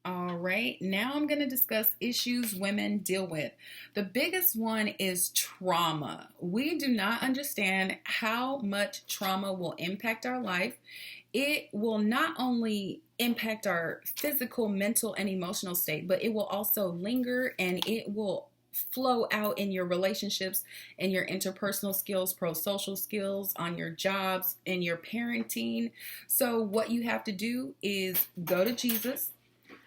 All right, now I'm going to discuss issues women deal with. The biggest one is trauma. We do not understand how much trauma will impact our life. It will not only impact our physical, mental, and emotional state, but it will also linger and it will flow out in your relationships and your interpersonal skills, pro social skills, on your jobs, in your parenting. So, what you have to do is go to Jesus.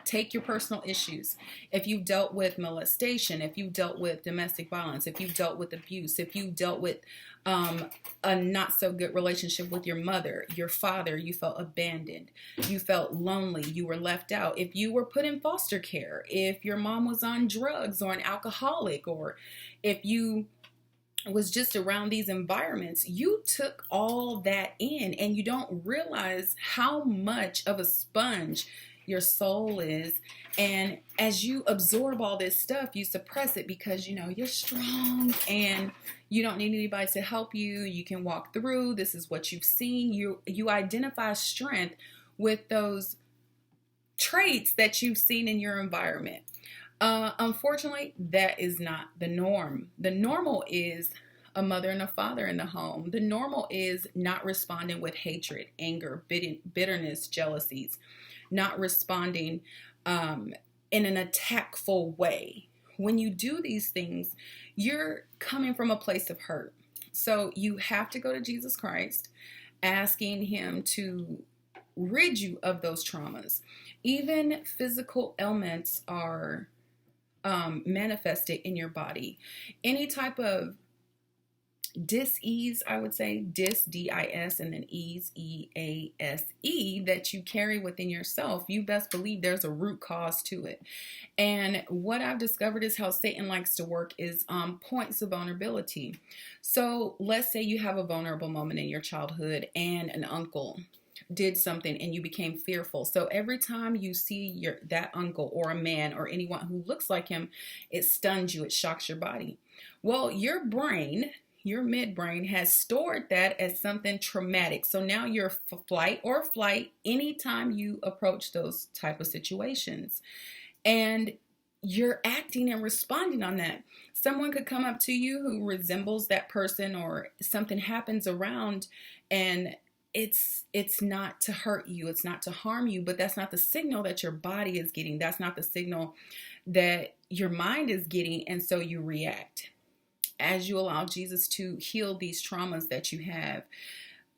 Take your personal issues. If you've dealt with molestation, if you've dealt with domestic violence, if you've dealt with abuse, if you've dealt with a not so good relationship with your mother, your father, you felt abandoned, you felt lonely, you were left out, if you were put in foster care, if your mom was on drugs or an alcoholic, or if you was just around these environments, you took all that in and you don't realize how much of a sponge your soul is. And as you absorb all this stuff, you suppress it because you know you're strong and you don't need anybody to help you. You can walk through. This is what you've seen. You identify strength with those traits that you've seen in your environment. Unfortunately, that is not the norm. The normal is a mother and a father in the home. The normal is not responding with hatred, anger, bitterness, jealousies, not responding in an attackful way. When you do these things, you're coming from a place of hurt. So you have to go to Jesus Christ, asking Him to rid you of those traumas. Even physical ailments are manifested in your body. Any type of dis-ease, I would say, dis, and then ease, E-A-S-E, that you carry within yourself, you best believe there's a root cause to it. And what I've discovered is how Satan likes to work is points of vulnerability. So let's say you have a vulnerable moment in your childhood and an uncle did something and you became fearful. So every time you see that uncle or a man or anyone who looks like him, it stuns you, it shocks your body. Well, your brain, your midbrain, has stored that as something traumatic. So now you're flight or flight anytime you approach those type of situations. And you're acting and responding on that. Someone could come up to you who resembles that person, or something happens around, and it's not to hurt you, it's not to harm you, but that's not the signal that your body is getting. That's not the signal that your mind is getting, and so you react. As you allow Jesus to heal these traumas that you have,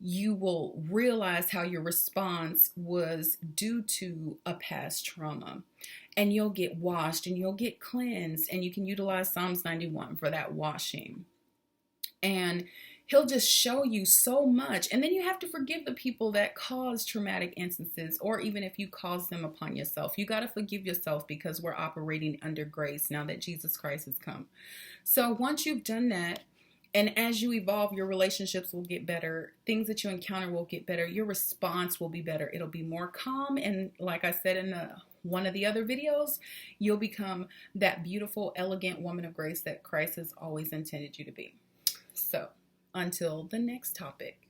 you will realize how your response was due to a past trauma. And you'll get washed and you'll get cleansed, and you can utilize Psalms 91 for that washing. And He'll just show you so much. And then you have to forgive the people that cause traumatic instances, or even if you cause them upon yourself. You got to forgive yourself because we're operating under grace now that Jesus Christ has come. So once you've done that, and as you evolve, your relationships will get better. Things that you encounter will get better. Your response will be better. It'll be more calm. And like I said in one of the other videos, you'll become that beautiful, elegant woman of grace that Christ has always intended you to be. So, until the next topic.